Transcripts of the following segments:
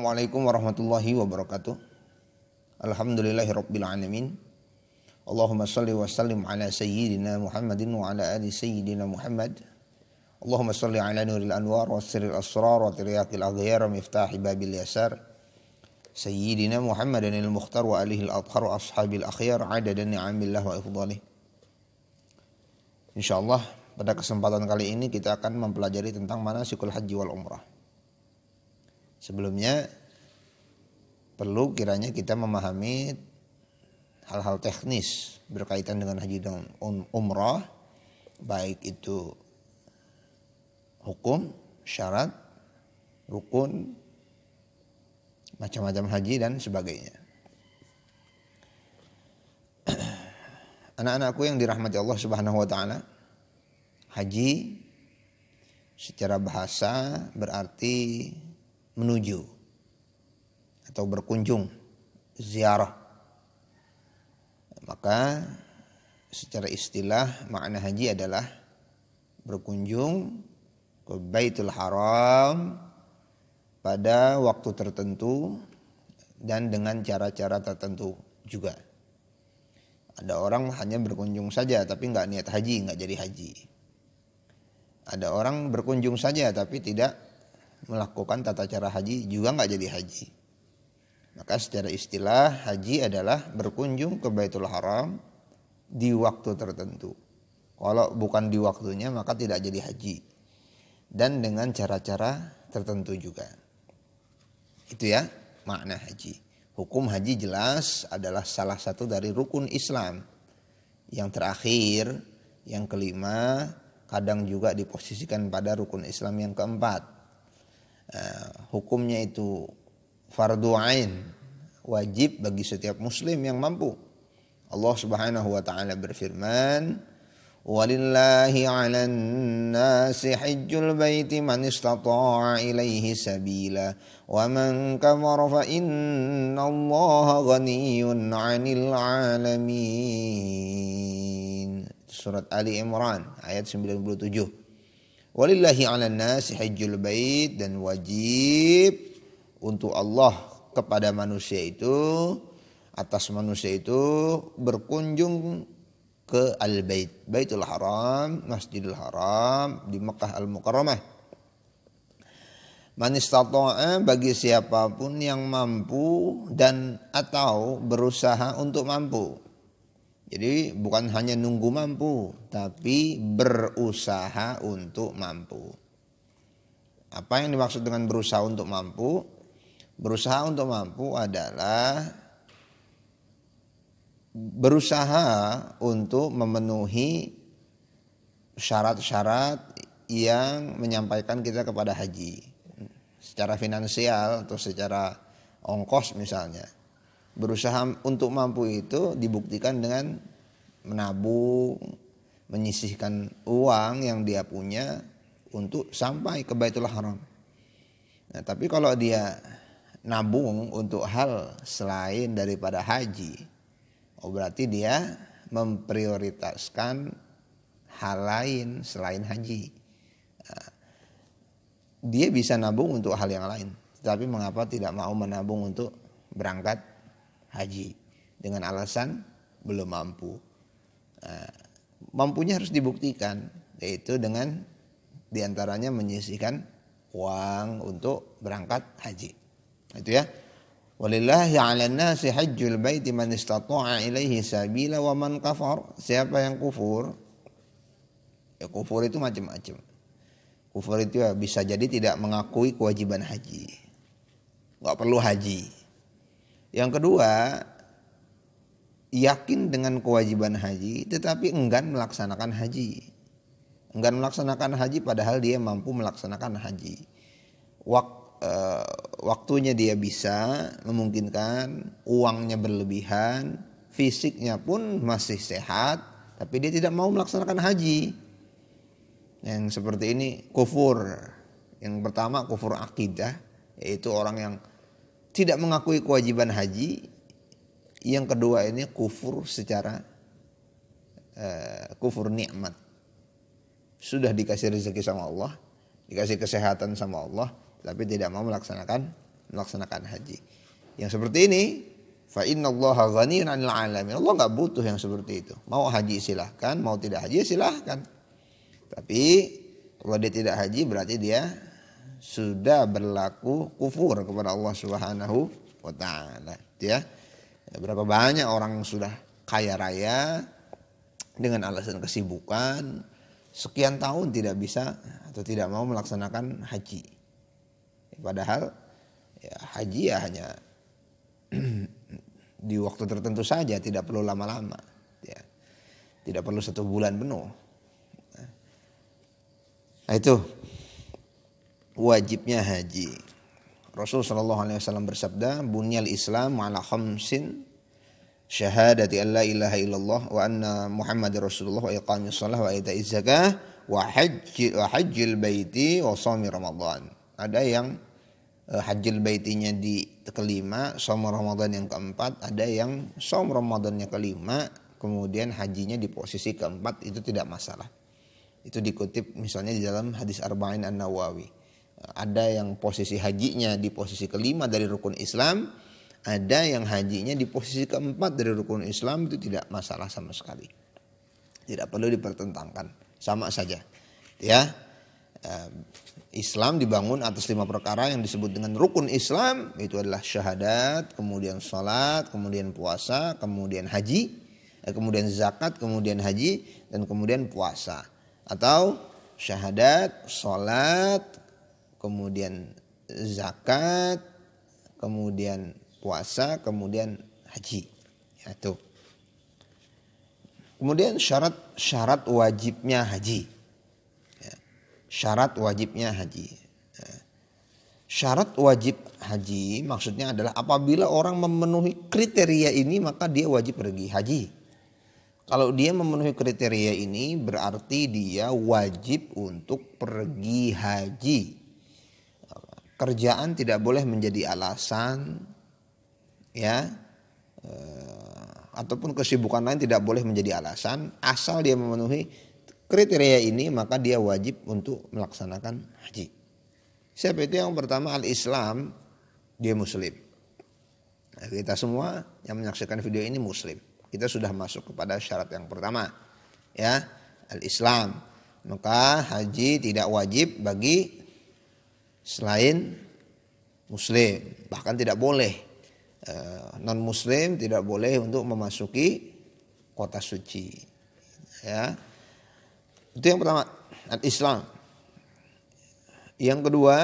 Assalamualaikum warahmatullahi wabarakatuh. Alhamdulillahirabbil alamin. Allahumma shalli wa sallim ala sayyidina Muhammadin wa ala ali sayyidina Muhammad. Allahumma shalli ala nuril anwar wa sirril asrar wa tiryaqil aghyar wa miftahi babil yasar. Sayyidina Muhammadin al-mukhtar wa alihi al-adhar wa ashabil akhyar adada ni'amillah wa ifdalih. Insyaallah pada kesempatan kali ini kita akan mempelajari tentang manasikul haji wal umrah. Sebelumnya perlu kiranya kita memahami hal-hal teknis berkaitan dengan haji dan umrah, baik itu hukum, syarat, rukun, macam-macam haji dan sebagainya. Anak-anakku yang dirahmati Allah Subhanahu wa taala, haji secara bahasa berarti menuju atau berkunjung, ziarah. Maka secara istilah makna haji adalah berkunjung ke Baitul Haram pada waktu tertentu dan dengan cara-cara tertentu juga. Ada orang hanya berkunjung saja tapi nggak niat haji, nggak jadi haji. Ada orang berkunjung saja tapi tidak melakukan tata cara haji, juga nggak jadi haji. Maka secara istilah haji adalah berkunjung ke Baitul Haram di waktu tertentu. Kalau bukan di waktunya maka tidak jadi haji. Dan dengan cara-cara tertentu juga. Itu ya makna haji. Hukum haji jelas adalah salah satu dari rukun Islam. Yang terakhir, yang kelima, kadang juga diposisikan pada rukun Islam yang keempat. Hukumnya itu fardu ain, wajib bagi setiap muslim yang mampu. Allah Subhanahu wa taala berfirman, "Walillahi 'alan nasi hajjul baiti man istata'a ilaihi sabila wa man kafara fa innallaha ghaniyyun 'anil 'alamin." Surat Ali Imran ayat 97. Walillahi 'alan nasi hajjul bait, dan wajib untuk Allah kepada manusia itu, atas manusia itu berkunjung ke al-bait, Baitul Haram, Masjidil Haram di Makkah Al-Mukarramah. Man istata'a, bagi siapapun yang mampu dan atau berusaha untuk mampu. Jadi bukan hanya nunggu mampu, tapi berusaha untuk mampu. Apa yang dimaksud dengan berusaha untuk mampu? Berusaha untuk mampu adalah berusaha untuk memenuhi syarat-syarat yang menyampaikan kita kepada haji. Secara finansial atau secara ongkos misalnya. Berusaha untuk mampu itu dibuktikan dengan menabung, menyisihkan uang yang dia punya untuk sampai ke Baitul Haram. Nah, tapi kalau dia nabung untuk hal selain daripada haji, berarti dia memprioritaskan hal lain selain haji. Nah, dia bisa nabung untuk hal yang lain, tapi mengapa tidak mau menabung untuk berangkat haji dengan alasan belum mampu. Nah, mampunya harus dibuktikan, yaitu dengan diantaranya menyisihkan uang untuk berangkat haji. Itu ya. Walillahi 'alan nasi hajjul baiti man istata'a ilaihi sabila wa man kafar. Siapa yang kufur? Ya, kufur itu macam-macam. Kufur itu ya bisa jadi tidak mengakui kewajiban haji. Enggak perlu haji. Yang kedua, yakin dengan kewajiban haji tetapi enggan melaksanakan haji. Enggan melaksanakan haji padahal dia mampu melaksanakan haji. Waktunya dia bisa memungkinkan, uangnya berlebihan, fisiknya pun masih sehat, tapi dia tidak mau melaksanakan haji. Yang seperti ini kufur. Yang pertama kufur akidah, yaitu orang yang tidak mengakui kewajiban haji. Yang kedua ini kufur secara kufur nikmat. Sudah dikasih rezeki sama Allah, dikasih kesehatan sama Allah, tapi tidak mau melaksanakan melaksanakan haji. Yang seperti ini, fa innallaha ghaniyun 'anil 'alamin. Allah enggak butuh yang seperti itu. Mau haji silahkan, mau tidak haji silahkan. Tapi kalau dia tidak haji berarti dia sudah berlaku kufur kepada Allah Subhanahu wa taala, ya. Berapa banyak orang yang sudah kaya raya dengan alasan kesibukan sekian tahun tidak bisa atau tidak mau melaksanakan haji. Padahal ya, haji ya hanya di waktu tertentu saja, tidak perlu lama-lama, ya. Tidak perlu 1 bulan penuh. Nah, itu wajibnya haji. Rasul sallallahu alaihi wasallam bersabda, "Bunyal Islam 'ala khamsin, syahadati an la ilaha illallah wa anna Muhammadar Rasulullah wa iqamis shalah wa ita'iz zakah wa hajjil baiti wa shaumi Ramadan." Ada yang hajjil baitinya di kelima, shaum Ramadan yang keempat, ada yang shaum Ramadannya kelima, kemudian hajinya di posisi keempat, itu tidak masalah. Itu dikutip misalnya di dalam hadis Arba'in An-Nawawi. Ada yang posisi hajinya di posisi kelima dari rukun Islam, ada yang hajinya di posisi keempat dari rukun Islam, itu tidak masalah sama sekali. Tidak perlu dipertentangkan, sama saja. Ya, Islam dibangun atas 5 perkara yang disebut dengan rukun Islam, itu adalah syahadat, kemudian salat, kemudian puasa, kemudian haji, kemudian zakat, kemudian haji, dan kemudian puasa. Atau syahadat, salat, kemudian zakat, kemudian puasa, kemudian haji. Ya, itu. Kemudian syarat wajibnya haji. Ya, syarat wajibnya haji. Ya. Syarat wajib haji maksudnya adalah apabila orang memenuhi kriteria ini maka dia wajib pergi haji. Kalau dia memenuhi kriteria ini berarti dia wajib untuk pergi haji. Kerjaan tidak boleh menjadi alasan, ya, ataupun kesibukan lain tidak boleh menjadi alasan. Asal dia memenuhi kriteria ini maka dia wajib untuk melaksanakan haji. Siapa itu? Yang pertama al-Islam, dia muslim. Nah, kita semua yang menyaksikan video ini muslim. Kita sudah masuk kepada syarat yang pertama, ya, al-Islam. Maka haji tidak wajib bagi selain muslim, bahkan tidak boleh non muslim tidak boleh untuk memasuki kota suci, ya. Itu yang pertama, al-Islam. Yang kedua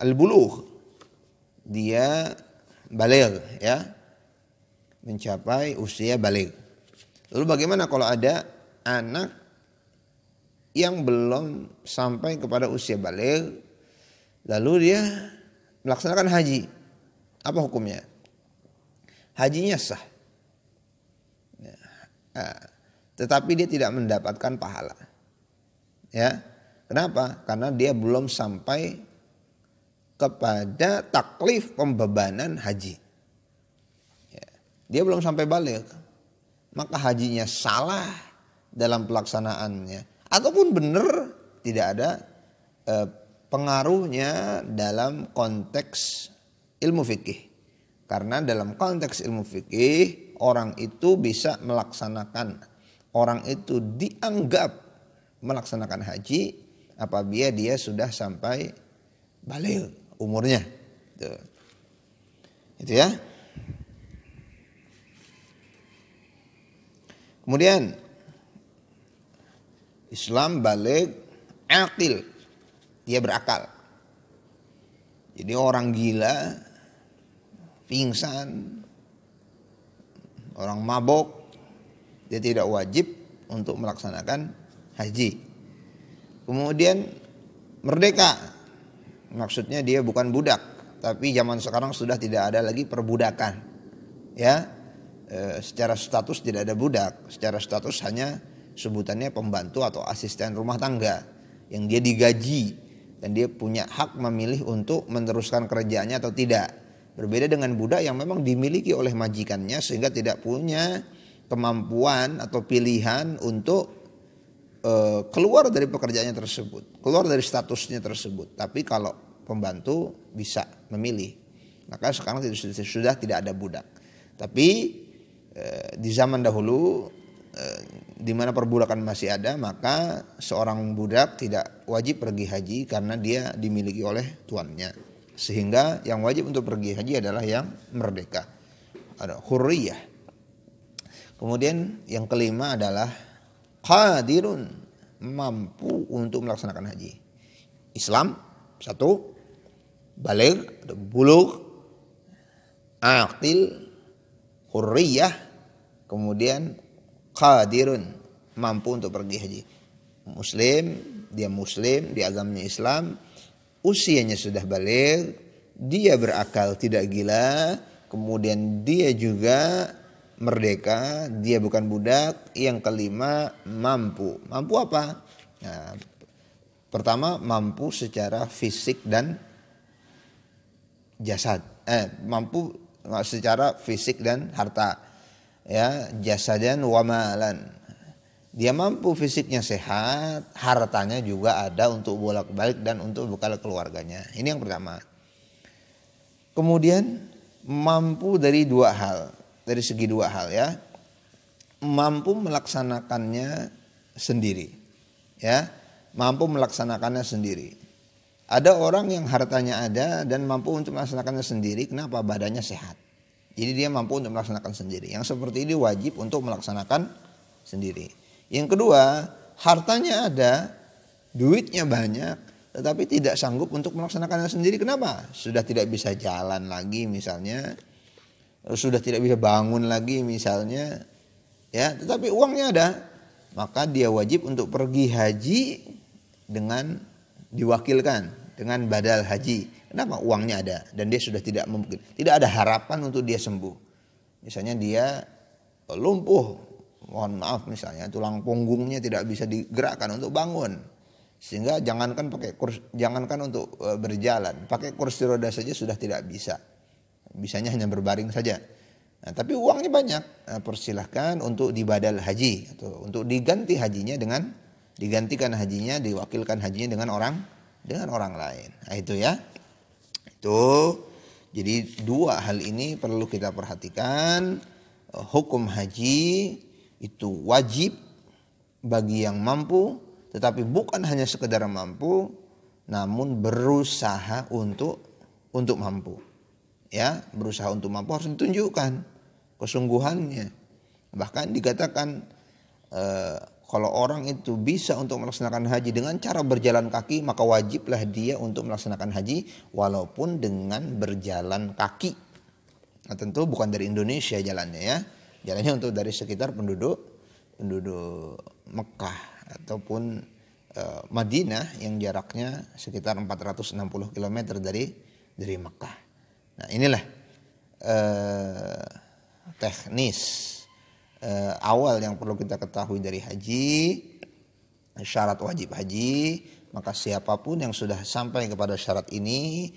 al-bulugh, dia baligh, ya, mencapai usia baligh. Lalu bagaimana kalau ada anak yang belum sampai kepada usia baligh lalu dia melaksanakan haji? Apa hukumnya? Hajinya sah, tetapi dia tidak mendapatkan pahala. Ya, kenapa? Karena dia belum sampai kepada taklif pembebanan haji. Ya, dia belum sampai baligh, maka hajinya salah dalam pelaksanaannya, ataupun benar tidak ada pengaruhnya dalam konteks ilmu fikih. Karena dalam konteks ilmu fikih orang itu bisa melaksanakan, orang itu dianggap melaksanakan haji apabila dia sudah sampai baligh umurnya. Itu ya. Kemudian Islam baligh aqil, dia berakal. Jadi orang gila, pingsan, orang mabok, dia tidak wajib untuk melaksanakan haji. Kemudian merdeka, maksudnya dia bukan budak, tapi zaman sekarang sudah tidak ada lagi perbudakan, ya. Secara status tidak ada budak, secara status hanya sebutannya pembantu atau asisten rumah tangga yang dia digaji dan dia punya hak memilih untuk meneruskan kerjaannya atau tidak. Berbeda dengan budak yang memang dimiliki oleh majikannya sehingga tidak punya kemampuan atau pilihan untuk keluar dari pekerjaannya tersebut, keluar dari statusnya tersebut. Tapi kalau pembantu bisa memilih. Maka sekarang sudah tidak ada budak. Tapi di zaman dahulu di mana perbudakan masih ada, maka seorang budak tidak wajib pergi haji karena dia dimiliki oleh tuannya. Sehingga yang wajib untuk pergi haji adalah yang merdeka. Ada hurriyah. Kemudian yang kelima adalah qadirun, mampu untuk melaksanakan haji. Islam satu, baligh, bulugh, aqil, hurriyah, kemudian qadirun, mampu untuk pergi haji. Muslim, dia muslim di agamanya Islam, usianya sudah baligh, dia berakal tidak gila, kemudian dia juga merdeka, dia bukan budak. Yang kelima, mampu. Mampu apa? Nah, pertama, mampu secara fisik dan jasad. Mampu secara fisik dan harta. Ya, jasadan wa malan. Dia mampu, fisiknya sehat, hartanya juga ada untuk bolak-balik dan untuk bekal keluarganya. Ini yang pertama. Kemudian mampu dari dua hal, dari segi dua hal ya. Mampu melaksanakannya sendiri. Ya, mampu melaksanakannya sendiri. Ada orang yang hartanya ada dan mampu untuk melaksanakannya sendiri. Kenapa? Badannya sehat. Jadi dia mampu untuk melaksanakan sendiri. Yang seperti ini wajib untuk melaksanakan sendiri. Yang kedua, hartanya ada, duitnya banyak, tetapi tidak sanggup untuk melaksanakannya sendiri. Kenapa? Sudah tidak bisa jalan lagi misalnya, sudah tidak bisa bangun lagi misalnya, ya. Tetapi uangnya ada, maka dia wajib untuk pergi haji dengan diwakilkan, dengan badal haji. Kenapa? Uangnya ada dan dia sudah tidak mungkin, tidak ada harapan untuk dia sembuh. Misalnya dia lumpuh, mohon maaf misalnya tulang punggungnya tidak bisa digerakkan untuk bangun, sehingga jangankan pakai kursi, jangankan untuk berjalan, pakai kursi roda saja sudah tidak bisa, bisanya hanya berbaring saja. Nah, tapi uangnya banyak, persilahkan untuk dibadal haji atau untuk diganti hajinya dengan digantikan hajinya, diwakilkan hajinya dengan orang lain. Nah, itu ya. Itu jadi dua hal ini perlu kita perhatikan. Hukum haji itu wajib bagi yang mampu, tetapi bukan hanya sekedar mampu, namun berusaha untuk mampu. Ya, berusaha untuk mampu harus ditunjukkan kesungguhannya. Bahkan dikatakan kalau orang itu bisa untuk melaksanakan haji dengan cara berjalan kaki, maka wajiblah dia untuk melaksanakan haji walaupun dengan berjalan kaki. Nah, tentu bukan dari Indonesia jalannya ya. Jalannya untuk dari sekitar penduduk Mekah ataupun Madinah yang jaraknya sekitar 460 km dari Mekah. Nah, inilah teknis awal yang perlu kita ketahui dari haji, syarat wajib haji. Maka siapapun yang sudah sampai kepada syarat ini,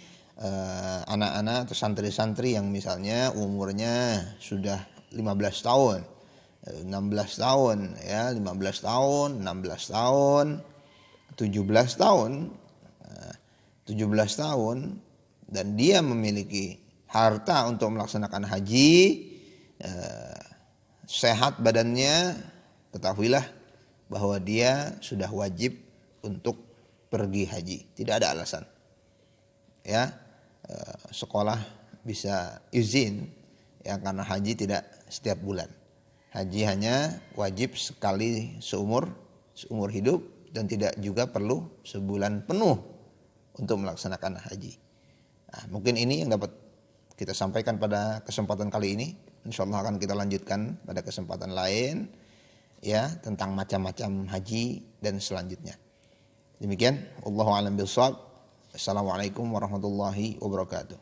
anak-anak atau santri-santri yang misalnya umurnya sudah 15 tahun, 16 tahun, ya 15 tahun, 16 tahun, 17 tahun, 17 tahun, dan dia memiliki harta untuk melaksanakan haji, sehat badannya, ketahuilah bahwa dia sudah wajib untuk pergi haji. Tidak ada alasan. Ya, sekolah bisa izin, ya, karena haji tidak setiap bulan. Haji hanya wajib sekali seumur hidup dan tidak juga perlu sebulan penuh untuk melaksanakan haji. Nah, mungkin ini yang dapat kita sampaikan pada kesempatan kali ini. Insyaallah akan kita lanjutkan pada kesempatan lain, ya, tentang macam-macam haji dan selanjutnya. Demikian, wallahu a'lam bishawab. Assalamualaikum warahmatullahi wabarakatuh.